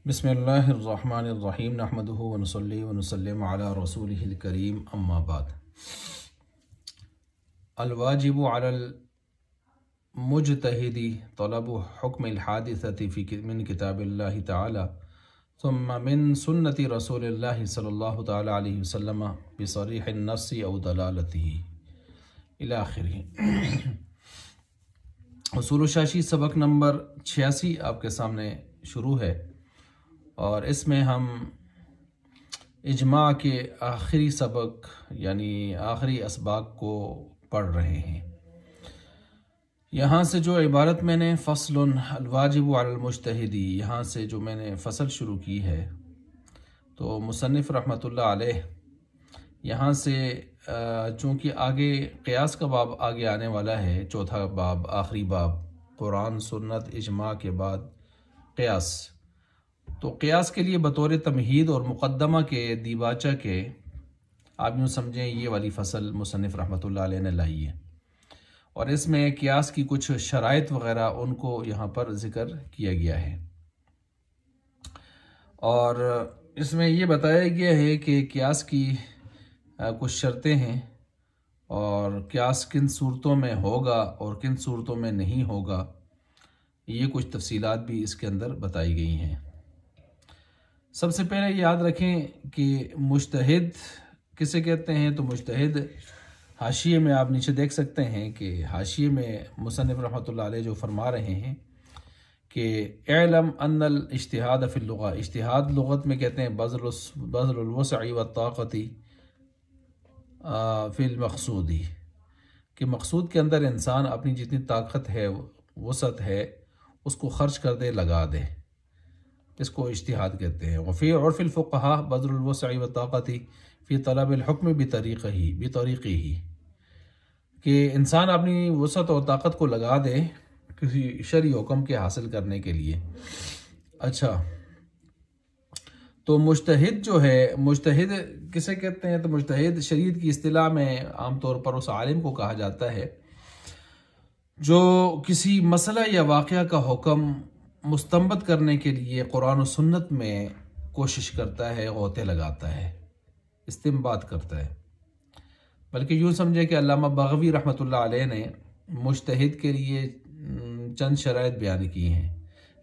بسم اللہ الرحمن الرحیم نحمدہ ونصلی ونسلم علی رسولہ الکریم اما بعد الواجب علی المجتہد طلب حکم الحادثۃ من کتاب اللہ تعالی ثم من سنت رسول اللہ صلی اللہ تعالی علیہ وسلم بصریح النص او دلالتہ الی آخرہ۔ اصول الشاشی سبق نمبر 86 آپ کے سامنے شروع ہے، اور اس میں ہم اجماع کے آخری سبق یعنی آخری اسباق کو پڑھ رہے ہیں۔ یہاں سے جو عبارت میں نے فصل الواجب علی المجتہد، یہاں سے جو میں نے فصل شروع کی ہے، تو مصنف رحمۃ اللہ علیہ یہاں سے چونکہ آگے قیاس کا باب آگے آنے والا ہے، چوتھا باب، آخری باب، قرآن سنت اجماع کے بعد قیاس، تو قیاس کے لیے بطور تمہید اور مقدمہ کے دیباچہ کے آپ یوں سمجھیں یہ والی فصل مصنف رحمۃ اللہ علیہ نے لائی ہے، اور اس میں قیاس کی کچھ شرائط وغیرہ ان کو یہاں پر ذکر کیا گیا ہے، اور اس میں یہ بتایا گیا ہے کہ قیاس کی کچھ شرطیں ہیں، اور قیاس کن صورتوں میں ہوگا اور کن صورتوں میں نہیں ہوگا، یہ کچھ تفصیلات بھی اس کے اندر بتائی گئی ہیں۔ سب سے پہلے یاد رکھیں کہ مجتہد کسے کہتے ہیں، تو مجتہد حاشیے میں آپ نیچے دیکھ سکتے ہیں کہ حاشیے میں مصنف رحمۃ اللہ علیہ جو فرما رہے ہیں کہ اعلم ان الاجتہاد فی اللغہ، اجتہاد لغت میں کہتے ہیں بذل الوسع والطاقت فی المقصود، کہ مقصود کے اندر انسان اپنی جتنی طاقت ہے، وسعت ہے، اس کو خرچ کر دے، لگا دے، اس کو اجتہاد کہتے ہیں۔ وفی عرف الفقہاء بذل الوسع والطاقت فی طلب الحکم بطریقہ ہی، کہ انسان اپنی وسعت اور طاقت کو لگا دے کسی شرعی حکم کے حاصل کرنے کے لیے۔ اچھا، تو مجتہد جو ہے، مجتہد کسے کہتے ہیں، تو مجتہد شریعت کی اصطلاح میں عام طور پر اس عالم کو کہا جاتا ہے جو کسی مسئلہ یا واقعہ کا حکم مستنبط کرنے کے لیے قرآن و سنت میں کوشش کرتا ہے، غوطے لگاتا ہے، استنباط کرتا ہے۔ بلکہ یوں سمجھے کہ علامہ بغوی رحمۃ اللہ علیہ نے مجتہد کے لیے چند شرائط بیان کی ہیں،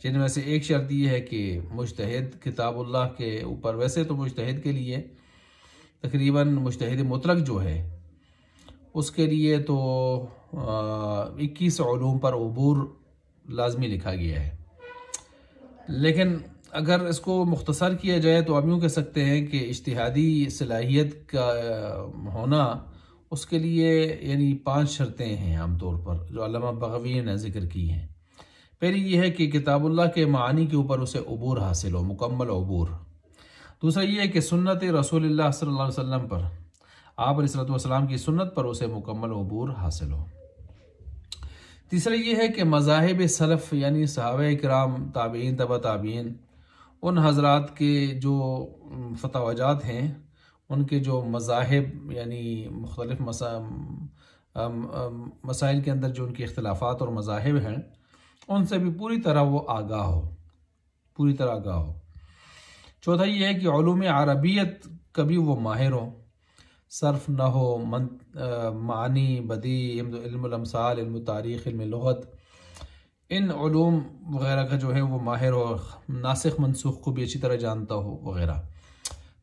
جن میں سے ایک شرط یہ ہے کہ مجتہد کتاب اللہ کے اوپر، ویسے تو مجتہد کے لیے تقریباً مجتہد مطلق جو ہے اس کے لیے تو 21 علوم پر عبور لازمی لکھا گیا ہے، لیکن اگر اس کو مختصر کیا جائے تو آپ یوں کہہ سکتے ہیں کہ اجتہادی صلاحیت کا ہونا، اس کے لیے یعنی 5 شرطیں ہیں عام طور پر جو علامہ بغوی نے ذکر کی ہیں۔ پہلی یہ ہے کہ کتاب اللہ کے معانی کے اوپر اسے عبور حاصل ہو، مکمل عبور۔ دوسرا یہ ہے کہ سنت رسول اللہ صلی اللہ علیہ وسلم پر، آپ علیہ السلام کی سنت پر اسے مکمل عبور حاصل ہو۔ تیسرا یہ ہے کہ مذاہب سلف یعنی صحابہ کرام، تابعین، تبع تابعین، ان حضرات کے جو فتاویٰ ہیں، ان کے جو مذاہب یعنی مختلف مسائل کے اندر جو ان کے اختلافات اور مذاہب ہیں، ان سے بھی پوری طرح وہ آگاہ ہو، پوری طرح آگاہ ہو۔ چوتھا یہ ہے کہ علوم عربیت کبھی وہ ماہر ہو، صرف نہ ہو، معانی، بدیع، علم الامثال، علم تاریخ، علم لغت، ان علوم وغیرہ کا جو ہے وہ ماہر ہو، ناسخ منسوخ کو بھی اچھی طرح جانتا ہو وغیرہ،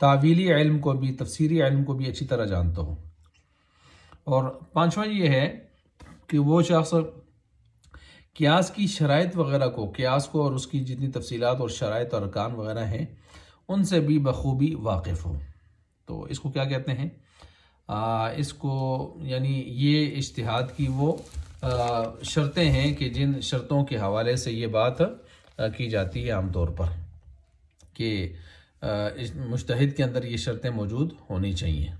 تعویلی علم کو بھی، تفسیری علم کو بھی اچھی طرح جانتا ہو۔ اور پانچواں یہ ہے کہ وہ شخص قیاس کی شرائط وغیرہ کو، قیاس کو اور اس کی جتنی تفصیلات اور شرائط اور ارکان وغیرہ ہیں ان سے بھی بخوبی واقف ہو۔ تو اس کو کیا کہتے ہیں، اس کو یعنی یہ اجتہاد کی وہ شرطیں ہیں کہ جن شرطوں کے حوالے سے یہ بات کی جاتی ہے عام طور پر کہ مجتہد کے اندر یہ شرطیں موجود ہونی چاہیے۔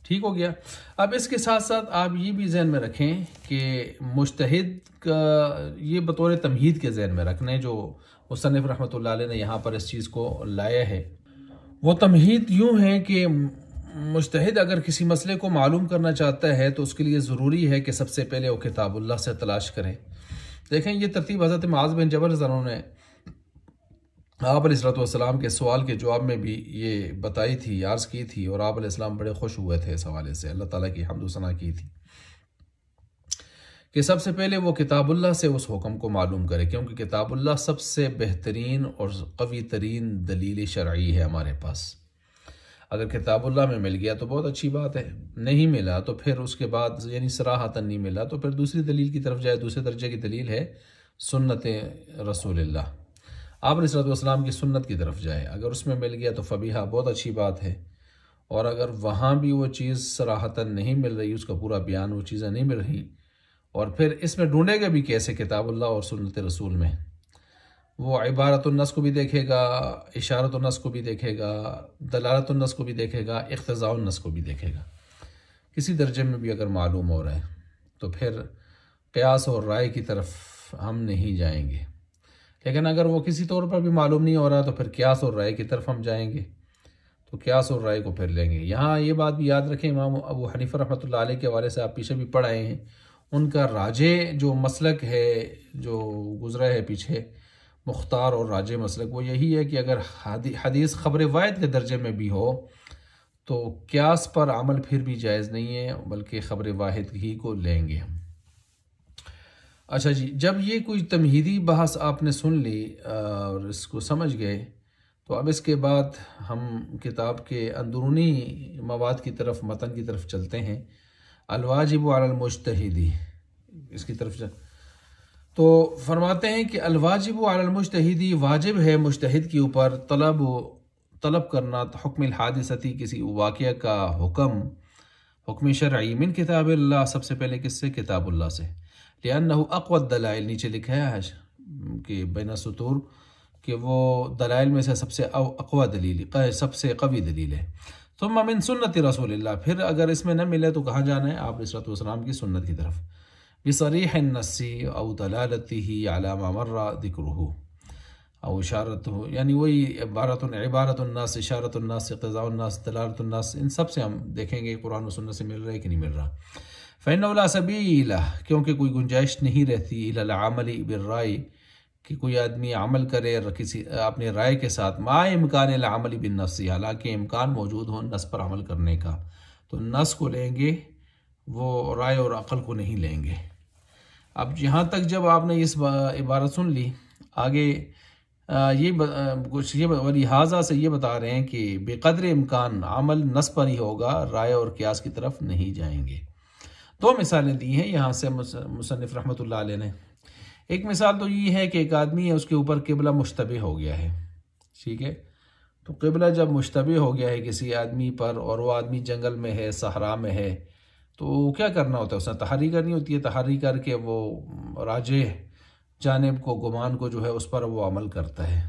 ٹھیک ہو گیا۔ اب اس کے ساتھ ساتھ آپ یہ بھی ذہن میں رکھیں کہ مجتہد کا یہ بطور تمہید کے ذہن میں رکھنا ہے، جو مصنف رحمۃ اللہ علیہ نے یہاں پر اس چیز کو لایا ہے، وہ تمہید یوں ہے کہ مجتہد اگر کسی مسئلے کو معلوم کرنا چاہتا ہے تو اس کے لیے ضروری ہے کہ سب سے پہلے وہ کتاب اللہ سے تلاش کرے۔ دیکھیں یہ ترتیب حضرت معاذ بن جبل رضی اللہ عنہ نے آپ علیہ السلام کے سوال کے جواب میں بھی یہ بتائی تھی، عرض کی تھی، اور آپ علیہ السلام بڑے خوش ہوئے تھے اس حوالے سے، اللہ تعالیٰ کی حمد و ثنا کی تھی کہ سب سے پہلے وہ کتاب اللہ سے اس حکم کو معلوم کرے، کیونکہ کتاب اللہ سب سے بہترین اور قوی ترین دلیل شرعی ہے ہمارے پاس۔ اگر کتاب اللہ میں مل گیا تو بہت اچھی بات ہے، نہیں ملا تو پھر اس کے بعد یعنی صراحتاً نہیں ملا تو پھر دوسری دلیل کی طرف جائے۔ دوسرے درجے کی دلیل ہے سنت رسول اللہ، آپ علیہ السلام کی سنت کی طرف جائے۔ اگر اس میں مل گیا تو فبیہا، بہت اچھی بات ہے، اور اگر وہاں بھی وہ چیز صراحتاً نہیں مل رہی، اس کا پورا بیان، وہ چیزیں نہیں مل رہی، اور پھر اس میں ڈھونڈے گا بھی کیسے کتاب اللہ اور سنت رسول میں؟ وہ عبارت النص کو بھی دیکھے گا، اشارت النص کو بھی دیکھے گا، دلالت النص کو بھی دیکھے گا، اقتضاء النص کو بھی دیکھے گا۔ کسی درجے میں بھی اگر معلوم ہو رہا ہے تو پھر قیاس اور رائے کی طرف ہم نہیں جائیں گے، لیکن اگر وہ کسی طور پر بھی معلوم نہیں ہو رہا تو پھر قیاس اور رائے کی طرف ہم جائیں گے، تو قیاس اور رائے کو پھر لیں گے۔ یہاں یہ بات بھی یاد رکھیں، امام ابو حنیفہ رحمۃ اللہ علیہ کے حوالے سے آپ پیچھے بھی پڑھ آئے ہیں، ان کا راجے جو مسلک ہے، جو گزرا ہے پیچھے، مختار اور راجے مسلک، وہ یہی ہے کہ اگر حدیث خبر واحد کے درجے میں بھی ہو تو قیاس پر عمل پھر بھی جائز نہیں ہے، بلکہ خبر واحد ہی کو لیں گے ہم۔ اچھا جی، جب یہ کوئی تمہیدی بحث آپ نے سن لی اور اس کو سمجھ گئے، تو اب اس کے بعد ہم کتاب کے اندرونی مواد کی طرف، متن کی طرف چلتے ہیں۔ الواجب علی المجتہدی، اس کی طرف تو فرماتے ہیں کہ الواجب علی المجتہدی، واجب ہے مجتہد کے اوپر طلب کرنا حکم الحادثتی، کسی واقعہ کا حکم شرعی، من کتاب اللہ، سب سے پہلے کس سے؟ کتاب اللہ سے، لأنہ اقوى الدلائل، نیچے لکھا ہے کہ بین سطور کہ وہ دلائل میں سے سب سے اقوی دلیل، سب سے قوی دلیل ہے۔ ثم من سنت رسول اللہ، پھر اگر اس میں نہ ملے تو کہاں جانا ہے؟ آپ علیہ السلام کی سنت کی طرف، بصریح النص او دلالته على ما مر ذکرہ او اشارتہ، یعنی وہی عبارت الناس، اشارت الناس، اقتضاء الناس، دلالت الناس، ان سب سے ہم دیکھیں گے قرآن و سنت سے مل رہا ہے کہ نہیں مل رہا۔ فإنه لا سبیل، کیونکہ کوئی گنجائش نہیں رہتی، إلى العمل بالرائے، کہ کوئی آدمی عمل کرے کسی اپنے رائے کے ساتھ، مع امکان العمل بالنص، حالانکہ امکان موجود ہو نص پر عمل کرنے کا، تو نص کو لیں گے، وہ رائے اور عقل کو نہیں لیں گے۔ اب یہاں تک جب آپ نے اس عبارت سن لی، آگے یہ لہٰذا سے یہ بتا رہے ہیں کہ بے قدر امکان عمل نص پر ہی ہوگا، رائے اور قیاس کی طرف نہیں جائیں گے۔ دو مثالیں دی ہیں یہاں سے مصنف رحمۃ اللہ علیہ نے۔ ایک مثال تو یہ ہے کہ ایک آدمی ہے، اس کے اوپر قبلہ مشتبہ ہو گیا ہے، ٹھیک ہے، تو قبلہ جب مشتبہ ہو گیا ہے کسی آدمی پر، اور وہ آدمی جنگل میں ہے، صحرا میں ہے، تو کیا کرنا ہوتا ہے؟ اس نے تحری کرنی ہوتی ہے، تحری کر کے وہ راجح جانب کو، گمان کو جو ہے اس پر وہ عمل کرتا ہے۔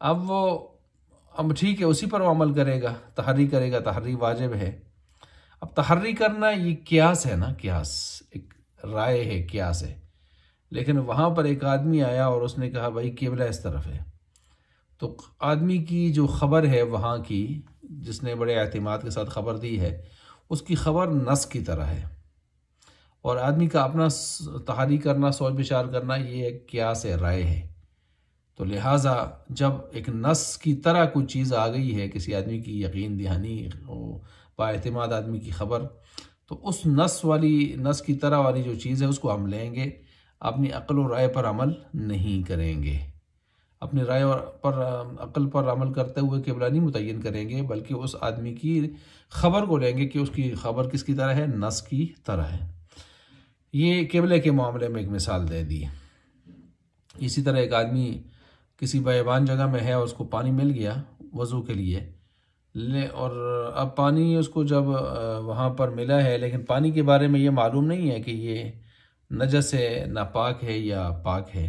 اب ٹھیک ہے، اسی پر وہ عمل کرے گا، تحری کرے گا، تحری واجب ہے۔ اب تحری کرنا یہ قیاس ہے نا، قیاس ایک رائے ہے، قیاس ہے، لیکن وہاں پر ایک آدمی آیا اور اس نے کہا بھائی قبلہ اس طرف ہے، تو آدمی کی جو خبر ہے وہاں کی، جس نے بڑے اعتماد کے ساتھ خبر دی ہے، اس کی خبر نص کی طرح ہے، اور آدمی کا اپنا تحری کرنا، سوچ بچار کرنا، یہ ایک قیاس ہے، رائے ہے۔ تو لہٰذا جب ایک نص کی طرح کوئی چیز آ گئی ہے کسی آدمی کی یقین دہانی، با اعتماد آدمی کی خبر، تو اس نص کی طرح والی جو چیز ہے اس کو ہم لیں گے، اپنی عقل و رائے پر عمل نہیں کریں گے۔ اپنی رائے پر، عقل پر عمل کرتے ہوئے قبلہ نہیں متعین کریں گے، بلکہ اس آدمی کی خبر کو لیں گے کہ اس کی خبر کس کی طرح ہے؟ نص کی طرح ہے۔ یہ قبلے کے معاملے میں ایک مثال دے دی۔ اسی طرح ایک آدمی کسی بیابان جگہ میں ہے اور اس کو پانی مل گیا وضو کے لیے، اور اب پانی اس کو جب وہاں پر ملا ہے، لیکن پانی کے بارے میں یہ معلوم نہیں ہے کہ یہ نجس ہے، ناپاک ہے یا پاک ہے،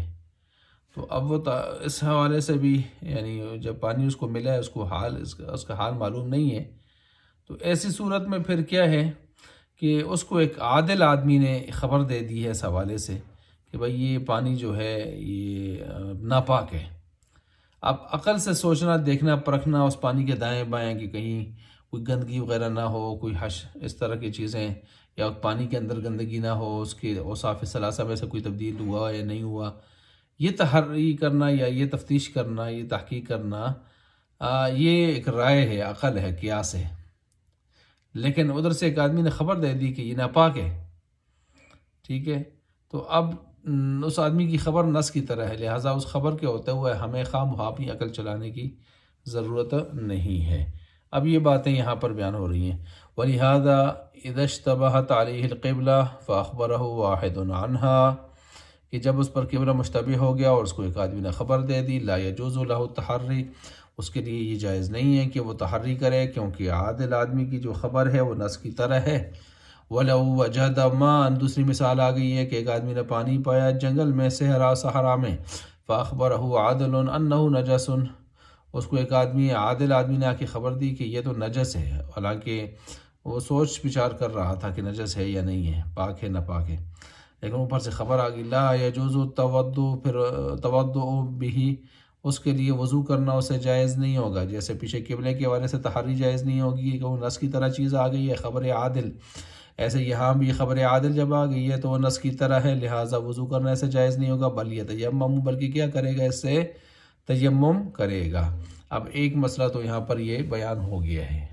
تو اب وہ اس حوالے سے بھی، یعنی جب پانی اس کو ملا ہے، اس کا حال معلوم نہیں ہے، تو ایسی صورت میں پھر کیا ہے کہ اس کو ایک عادل آدمی نے خبر دے دی ہے اس حوالے سے کہ بھائی یہ پانی جو ہے یہ ناپاک ہے۔ اب عقل سے سوچنا، دیکھنا، پرکھنا اس پانی کے دائیں بائیں کہ کہیں کوئی گندگی وغیرہ نہ ہو، کوئی اس طرح کی چیزیں، یا پانی کے اندر گندگی نہ ہو، اس کے اوصاف ثلاثہ میں سے کوئی تبدیل ہوا یا نہیں ہوا، یہ تحری کرنا یا یہ تفتیش کرنا، یہ تحقیق کرنا، یہ ایک رائے ہے، عقل ہے، قیاس ہے. لیکن ادھر سے ایک آدمی نے خبر دے دی کہ یہ ناپاک ہے، ٹھیک ہے، تو اب اس آدمی کی خبر نس کی طرح ہے، لہٰذا اس خبر کے ہوتے ہوئے ہمیں خواہ مخواہ اپنی عقل چلانے کی ضرورت نہیں ہے. اب یہ باتیں یہاں پر بیان ہو رہی ہیں. وَلِهَذَا إِذَا اشْتَبَهَتْ عَلَيْهِ الْقِبْلَةُ فَأَخْبَرَهُ وَاحِدٌ عَنْهَا، کہ جب اس پر قبلہ مشتبہ ہو گیا اور اس کو ایک آدمی نے خبر دے دی، لا يجوز له التحری، اس کے لیے یہ جائز نہیں ہے کہ وہ تحری کرے، کیونکہ عادل آدمی کی جو خبر ہے وہ نص کی طرح ہے. وَلَوْ وَجَدَ مَاءً، دوسری مثال آ گئی ہے کہ ایک آدمی نے پانی پایا جنگل میں، صحرا میں، فَأَخْبَرَهُ عَادِلٌ أَنَّهُ نَجَسٌ، اس کو ایک آدمی، عادل آدمی نے آ کے خبر دی کہ یہ تو نجس ہے، حالانکہ وہ سوچ بچار کر رہا تھا کہ نجس ہے یا نہیں ہے، پاک ہے نہ پاک ہے، لیکن اوپر سے خبر آ گئی. لا يجوز التوضؤ، پھر توضؤ به، اس کے لیے وضو کرنا اسے جائز نہیں ہوگا. جیسے پیچھے قبلے کے حوالے سے تحری جائز نہیں ہوگی کہ وہ نص کی طرح چیز آ گئی ہے، خبر عادل، ایسے یہاں بھی خبر عادل جب آ گئی ہے تو وہ نص کی طرح ہے، لہٰذا وضو کرنا اسے جائز نہیں ہوگا. بل یتیمم، بلکہ کیا کرے گا، اس سے تیمم کرے گا. اب ایک مسئلہ تو یہاں پر یہ بیان ہو گیا ہے.